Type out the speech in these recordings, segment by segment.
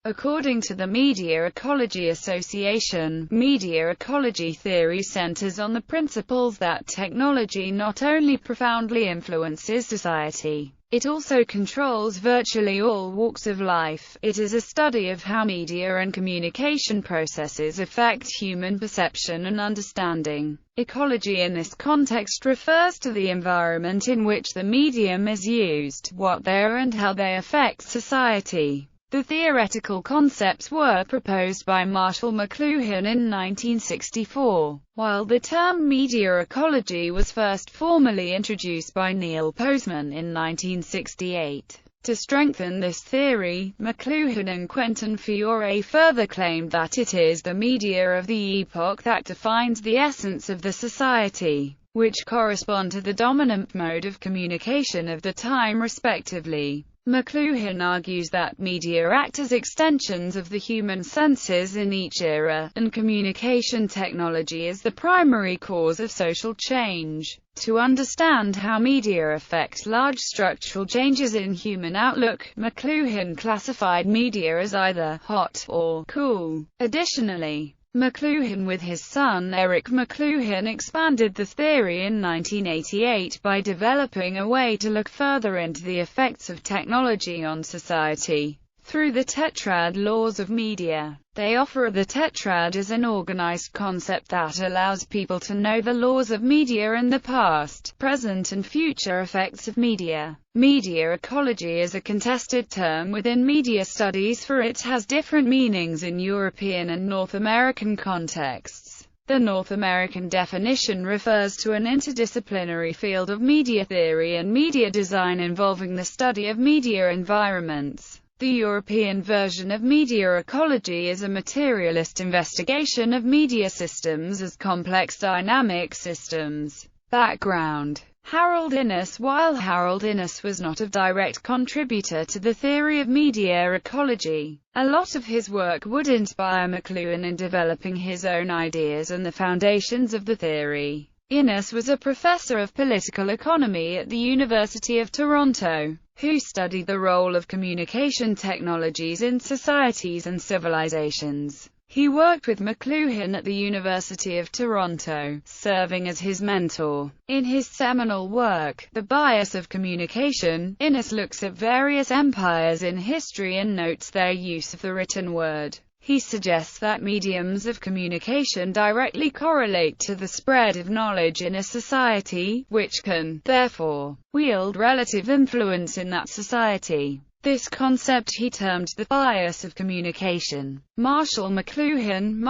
According to the Media Ecology Association, media ecology theory centers on the principles that technology not only profoundly influences society, it also controls virtually all walks of life. It is a study of how media and communication processes affect human perception and understanding. Ecology in this context refers to the environment in which the medium is used, what they are and how they affect society. The theoretical concepts were proposed by Marshall Mcluhan in 1964, while the term media ecology was first formally introduced by Neil Postman in 1968. To strengthen this theory, Mcluhan and Quentin Fiore further claimed that it is the media of the epoch that defines the essence of the society, which correspond to the dominant mode of communication of the time respectively. Mcluhan argues that media act as extensions of the human senses in each era, and communication technology is the primary cause of social change. To understand how media affect large structural changes in human outlook, Mcluhan classified media as either hot or cool. Additionally, Mcluhan with his son Eric Mcluhan expanded the theory in 1988 by developing a way to look further into the effects of technology on society through the Tetrad laws of media. They offer the Tetrad as an organized concept that allows people to know the laws of media and the past, present and future effects of media. Media ecology is a contested term within media studies, for it has different meanings in European and North American contexts. The North American definition refers to an interdisciplinary field of media theory and media design involving the study of media environments. The European version of media ecology is a materialist investigation of media systems as complex dynamic systems. Background: Harold Innis. While Harold Innis was not a direct contributor to the theory of media ecology, a lot of his work would inspire Mcluhan in developing his own ideas and the foundations of the theory. Innis was a professor of political economy at the University of Toronto, who studied the role of communication technologies in societies and civilizations. He worked with Mcluhan at the University of Toronto, serving as his mentor. In his seminal work, The Bias of Communication, Innis looks at various empires in history and notes their use of the written word. He suggests that mediums of communication directly correlate to the spread of knowledge in a society, which can, therefore, wield relative influence in that society. This concept he termed the bias of communication. Marshall Mcluhan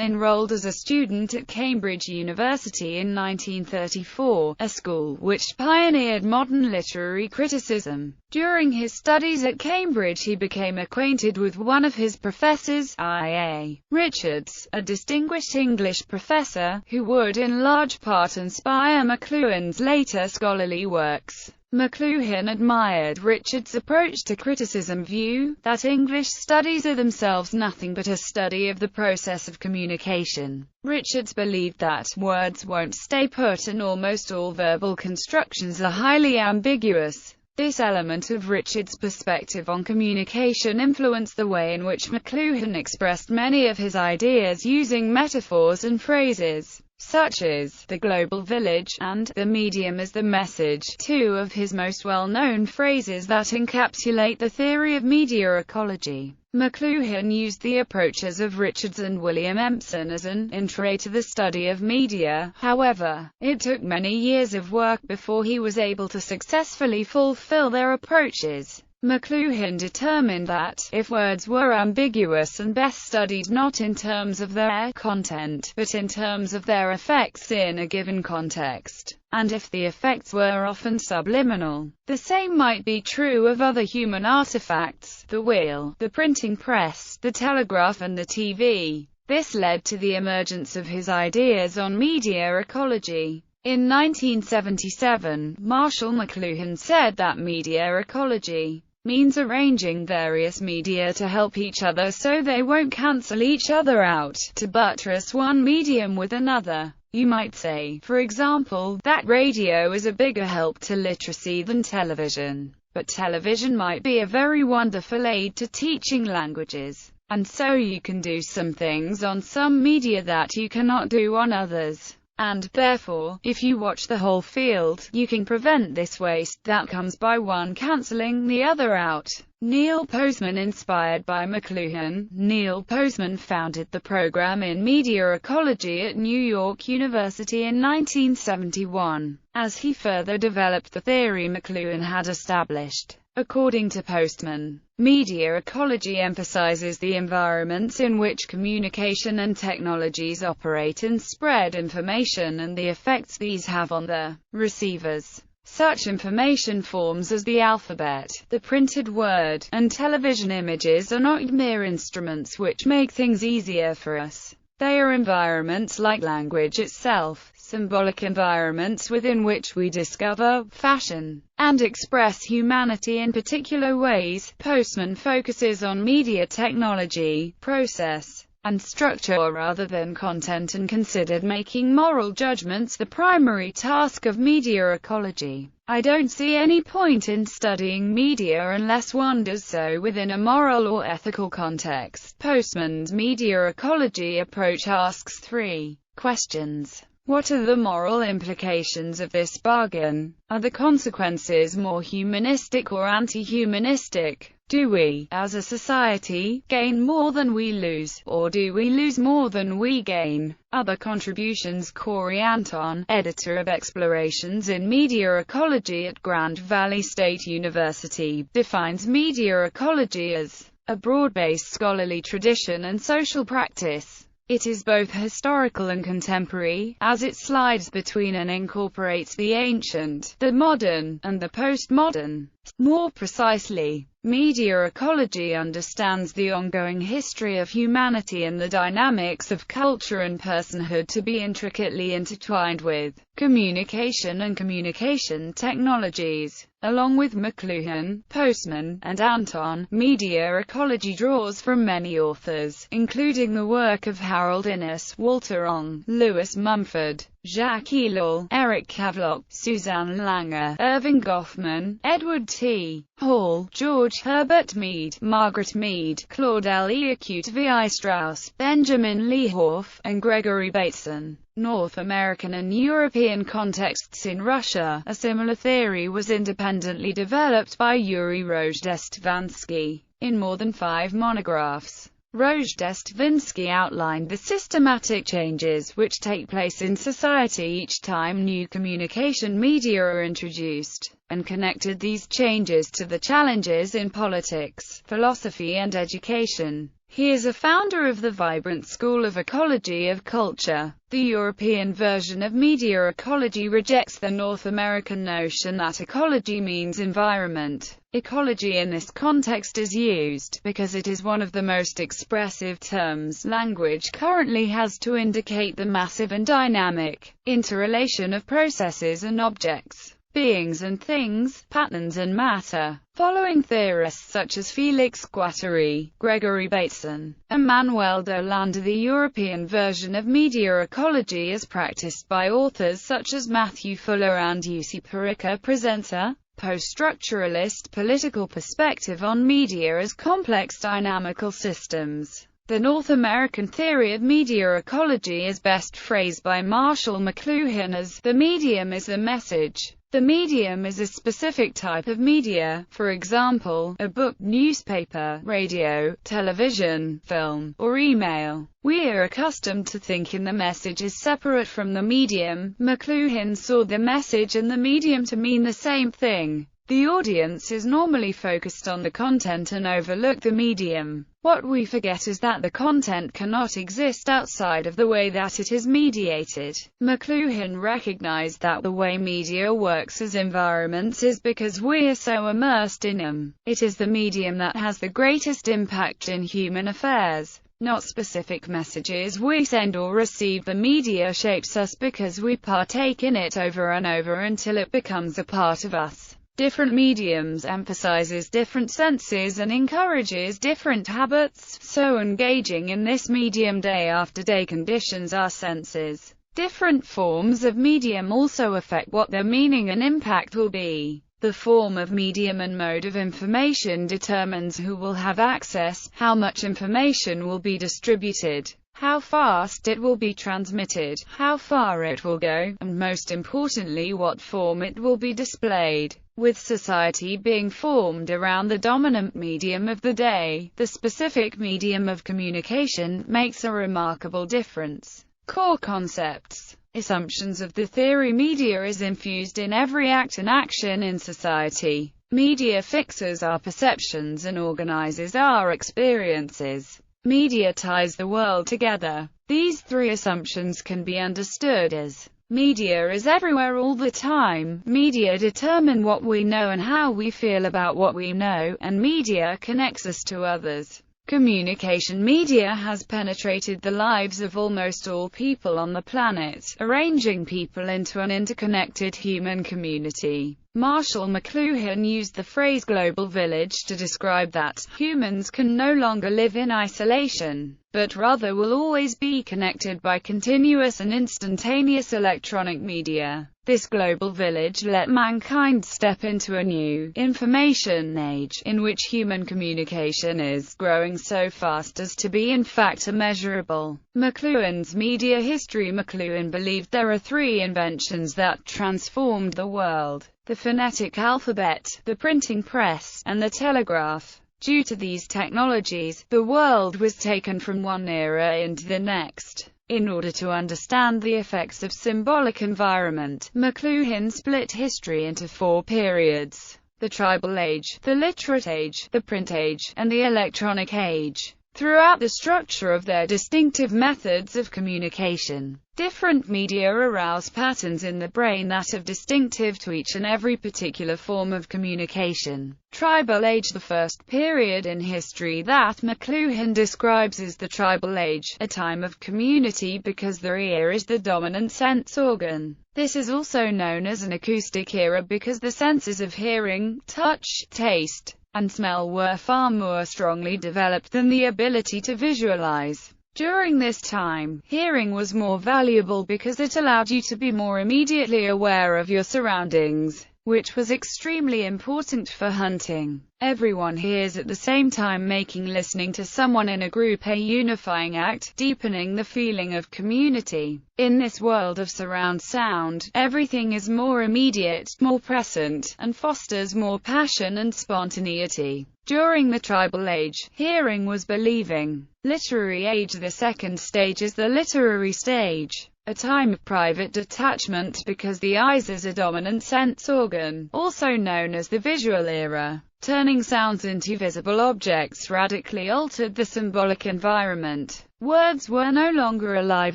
enrolled as a student at Cambridge University in 1934, a school which pioneered modern literary criticism. During his studies at Cambridge he became acquainted with one of his professors, I.A. Richards, a distinguished English professor, who would in large part inspire Mcluhan's later scholarly works. Mcluhan admired Richards' approach to criticism, view that English studies are themselves nothing but a study of the process of communication. Richards believed that words won't stay put and almost all verbal constructions are highly ambiguous. This element of Richards' perspective on communication influenced the way in which Mcluhan expressed many of his ideas using metaphors and phrases such as the global village and the medium as the message, two of his most well-known phrases that encapsulate the theory of media ecology. Mcluhan used the approaches of Richards and William Empson as an intro to the study of media. However, it took many years of work before he was able to successfully fulfill their approaches. Mcluhan determined that, if words were ambiguous and best studied not in terms of their content, but in terms of their effects in a given context, and if the effects were often subliminal, the same might be true of other human artifacts, the wheel, the printing press, the telegraph and the TV. This led to the emergence of his ideas on media ecology. In 1977, Marshall Mcluhan said that media ecology means arranging various media to help each other so they won't cancel each other out, to buttress one medium with another. You might say, for example, that radio is a bigger help to literacy than television. but television might be a very wonderful aid to teaching languages. And so you can do some things on some media that you cannot do on others. And, therefore, if you watch the whole field, you can prevent this waste that comes by one cancelling the other out. Neil Postman. Inspired by Mcluhan, Neil Postman founded the program in media ecology at New York University in 1971. As he further developed the theory Mcluhan had established. According to Postman, media ecology emphasizes the environments in which communication and technologies operate and spread information and the effects these have on the receivers. Such information forms as the alphabet, the printed word, and television images are not mere instruments which make things easier for us. They are environments like language itself, symbolic environments within which we discover, fashion, and express humanity in particular ways. Postman focuses on media technology, process, and structure rather than content, and considered making moral judgments the primary task of media ecology. I don't see any point in studying media unless one does so within a moral or ethical context. Postman's media ecology approach asks three questions. What are the moral implications of this bargain? Are the consequences more humanistic or anti-humanistic? Do we, as a society, gain more than we lose, or do we lose more than we gain? Other contributions. Corey Anton, editor of Explorations in Media Ecology at Grand Valley State University, defines media ecology as a broad-based scholarly tradition and social practice. It is both historical and contemporary, as it slides between and incorporates the ancient, the modern, and the postmodern. More precisely, media ecology understands the ongoing history of humanity and the dynamics of culture and personhood to be intricately intertwined with communication and communication technologies. Along with Mcluhan, Postman, and Anton, media ecology draws from many authors, including the work of Harold Innis, Walter Ong, Lewis Mumford, Jacques Ellul, Eric Havelock, Suzanne Langer, Irving Goffman, Edward T. Hall, George Herbert Mead, Margaret Mead, Claude Lévi-Écoute V.I. Strauss, Benjamin Lee Horff, and Gregory Bateson. North American and European contexts. In Russia, a similar theory was independently developed by Yuri Rojdestvansky. In more than 5 monographs, Rojdestvansky outlined the systematic changes which take place in society each time new communication media are introduced, and connected these changes to the challenges in politics, philosophy and education. He is a founder of the vibrant school of ecology of culture. The European version of media ecology rejects the North American notion that ecology means environment. Ecology in this context is used because it is one of the most expressive terms language currently has to indicate the massive and dynamic interrelation of processes and objects, beings and things, patterns and matter. Following theorists such as Felix Guattari, Gregory Bateson, and Manuel de Landa, the European version of media ecology as practiced by authors such as Matthew Fuller and Jussi Parikka presents a post-structuralist political perspective on media as complex dynamical systems. The North American theory of media ecology is best phrased by Marshall McLuhan as, the medium is the message. The medium is a specific type of media, for example, a book, newspaper, radio, television, film, or email. We are accustomed to thinking the message is separate from the medium. McLuhan saw the message and the medium to mean the same thing. The audience is normally focused on the content and overlook the medium. What we forget is that the content cannot exist outside of the way that it is mediated. McLuhan recognized that the way media works as environments is because we are so immersed in them. It is the medium that has the greatest impact in human affairs, not specific messages we send or receive. The media shapes us because we partake in it over and over until it becomes a part of us. Different mediums emphasizes different senses and encourages different habits, so engaging in this medium day after day conditions our senses. Different forms of medium also affect what their meaning and impact will be. The form of medium and mode of information determines who will have access, how much information will be distributed, how fast it will be transmitted, how far it will go, and most importantly what form it will be displayed. With society being formed around the dominant medium of the day, the specific medium of communication makes a remarkable difference. Core concepts. Assumptions of the theory media is infused in every act and action in society. Media fixes our perceptions and organizes our experiences. Media ties the world together. These three assumptions can be understood as: media is everywhere all the time, media determine what we know and how we feel about what we know, and media connects us to others. Communication media has penetrated the lives of almost all people on the planet, arranging people into an interconnected human community. Marshall McLuhan used the phrase global village to describe that humans can no longer live in isolation, but rather will always be connected by continuous and instantaneous electronic media. This global village let mankind step into a new information age, in which human communication is growing so fast as to be in fact immeasurable. McLuhan's media history. McLuhan believed there are three inventions that transformed the world: the phonetic alphabet, the printing press, and the telegraph. Due to these technologies, the world was taken from one era into the next. In order to understand the effects of symbolic environment, McLuhan split history into four periods: the tribal age, the literate age, the print age, and the electronic age. Throughout the structure of their distinctive methods of communication, different media arouse patterns in the brain that are distinctive to each and every particular form of communication. Tribal age. The first period in history that McLuhan describes is the tribal age, a time of community because the ear is the dominant sense organ. This is also known as an acoustic era because the senses of hearing, touch, taste, and smell were far more strongly developed than the ability to visualize. During this time, hearing was more valuable because it allowed you to be more immediately aware of your surroundings, which was extremely important for hunting. Everyone hears at the same time, making listening to someone in a group a unifying act, deepening the feeling of community. In this world of surround sound, everything is more immediate, more present, and fosters more passion and spontaneity. During the tribal age, hearing was believing. Literary age. The second stage is the literary stage, a time of private detachment because the eyes is a dominant sense organ, also known as the visual era. Turning sounds into visible objects radically altered the symbolic environment. Words were no longer alive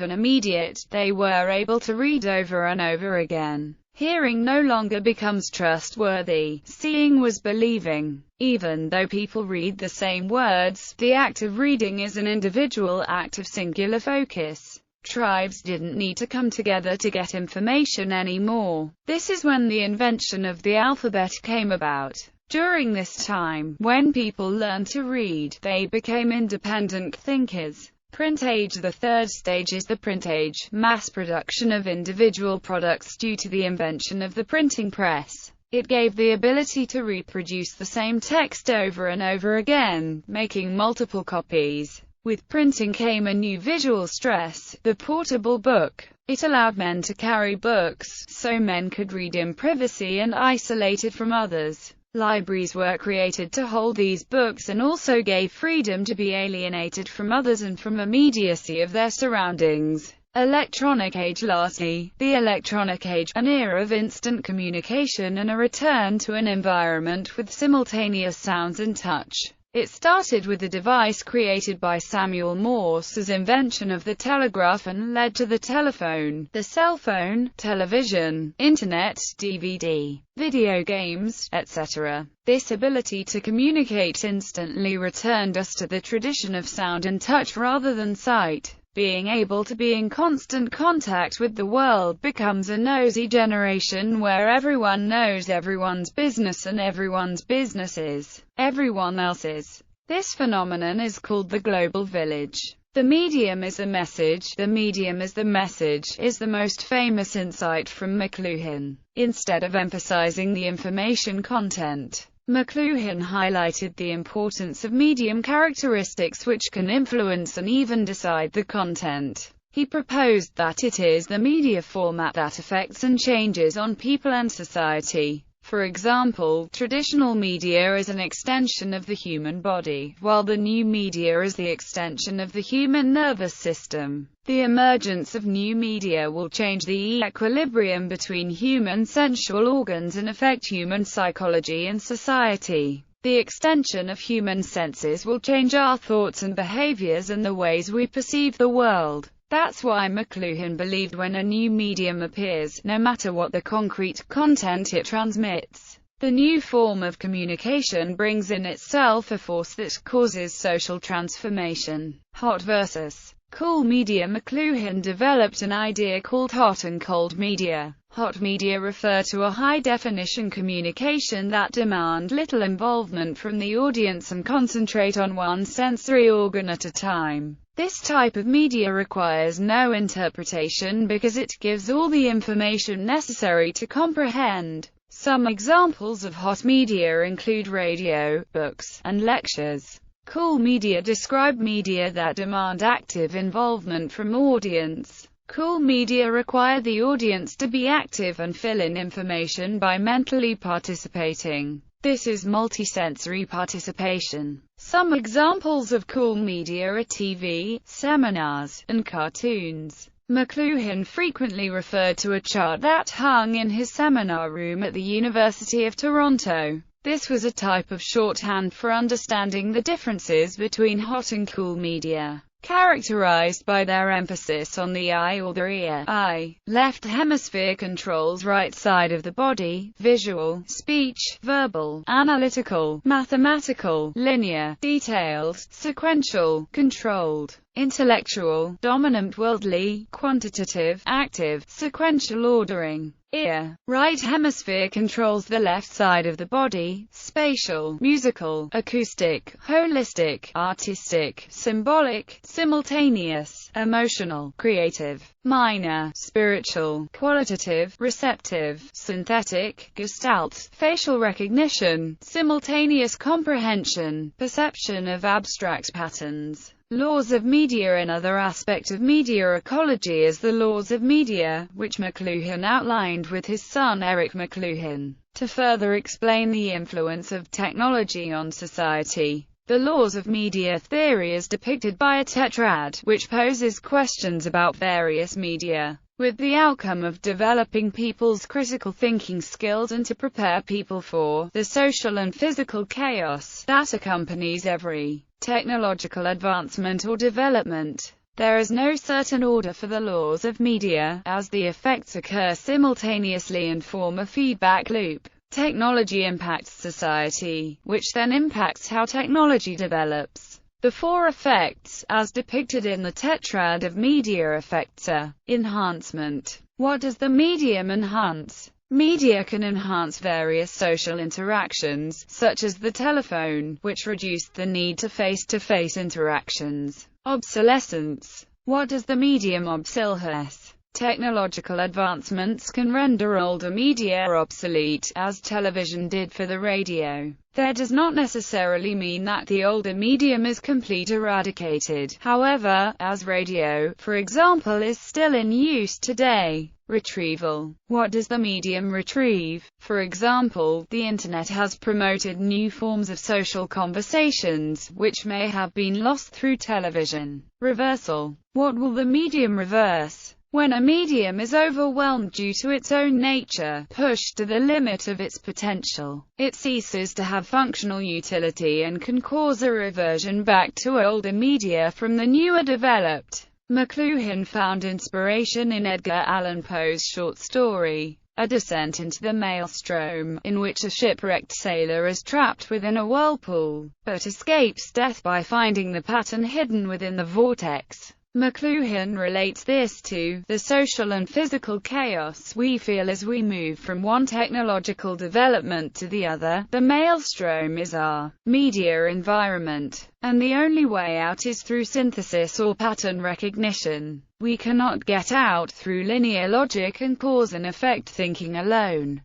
and immediate, they were able to read over and over again. Hearing no longer becomes trustworthy. Seeing was believing. Even though people read the same words, the act of reading is an individual act of singular focus. Tribes didn't need to come together to get information anymore. This is when the invention of the alphabet came about. During this time, when people learned to read, they became independent thinkers. Print age. The third stage is the print age, mass production of individual products due to the invention of the printing press. It gave the ability to reproduce the same text over and over again, making multiple copies. With printing came a new visual stress, the portable book. It allowed men to carry books, so men could read in privacy and isolated from others. Libraries were created to hold these books and also gave freedom to be alienated from others and from immediacy of their surroundings. Electronic age. Lastly, the electronic age, an era of instant communication and a return to an environment with simultaneous sounds and touch. It started with a device created by Samuel Morse's invention of the telegraph and led to the telephone, the cell phone, television, internet, DVD, video games, etc. This ability to communicate instantly returned us to the tradition of sound and touch rather than sight. Being able to be in constant contact with the world becomes a nosy generation where everyone knows everyone's business and everyone's business is everyone else's. This phenomenon is called the global village. The medium is the message. The medium is the message is the most famous insight from Mcluhan. Instead of emphasizing the information content, Mcluhan highlighted the importance of medium characteristics which can influence and even decide the content. He proposed that it is the media format that affects and changes on people and society. For example, traditional media is an extension of the human body, while the new media is the extension of the human nervous system. The emergence of new media will change the equilibrium between human sensual organs and affect human psychology and society. The extension of human senses will change our thoughts and behaviors and the ways we perceive the world. That's why Mcluhan believed when a new medium appears, no matter what the concrete content it transmits, the new form of communication brings in itself a force that causes social transformation. Hot versus cool media. Mcluhan developed an idea called hot and cold media. Hot media refer to a high-definition communication that demand little involvement from the audience and concentrate on one sensory organ at a time. This type of media requires no interpretation because it gives all the information necessary to comprehend. Some examples of hot media include radio, books, and lectures. Cool media describe media that demand active involvement from audience. Cool media require the audience to be active and fill in information by mentally participating. This is multisensory participation. Some examples of cool media are TV, seminars, and cartoons. Mcluhan frequently referred to a chart that hung in his seminar room at the University of Toronto. This was a type of shorthand for understanding the differences between hot and cool media, characterized by their emphasis on the eye or the ear. Eye, left hemisphere controls right side of the body, visual, speech, verbal, analytical, mathematical, linear, detailed, sequential, controlled, intellectual, dominant, worldly, quantitative, active, sequential ordering. Ear, right hemisphere controls the left side of the body, spatial, musical, acoustic, holistic, artistic, symbolic, simultaneous, emotional, creative, minor, spiritual, qualitative, receptive, synthetic, gestalt, facial recognition, simultaneous comprehension, perception of abstract patterns. Laws of media. Another aspect of media ecology is the laws of media, which Mcluhan outlined with his son Eric Mcluhan, to further explain the influence of technology on society. The laws of media theory is depicted by a tetrad, which poses questions about various media, with the outcome of developing people's critical thinking skills and to prepare people for the social and physical chaos that accompanies every technological advancement or development. There is no certain order for the laws of media, as the effects occur simultaneously and form a feedback loop. Technology impacts society, which then impacts how technology develops. The four effects, as depicted in the tetrad of media effects, are: enhancement. What does the medium enhance? Media can enhance various social interactions, such as the telephone, which reduced the need to face-to-face interactions. Obsolescence. What does the medium obsolesce? Technological advancements can render older media obsolete, as television did for the radio. That does not necessarily mean that the older medium is completely eradicated. However, as radio, for example, is still in use today. Retrieval. What does the medium retrieve? For example, the Internet has promoted new forms of social conversations, which may have been lost through television. Reversal. What will the medium reverse? When a medium is overwhelmed due to its own nature, pushed to the limit of its potential, it ceases to have functional utility and can cause a reversion back to older media from the newer developed. Mcluhan found inspiration in Edgar Allan Poe's short story, A Descent into the Maelstrom, in which a shipwrecked sailor is trapped within a whirlpool, but escapes death by finding the pattern hidden within the vortex. Mcluhan relates this to the social and physical chaos we feel as we move from one technological development to the other. The maelstrom is our media environment, and the only way out is through synthesis or pattern recognition. We cannot get out through linear logic and cause and effect thinking alone.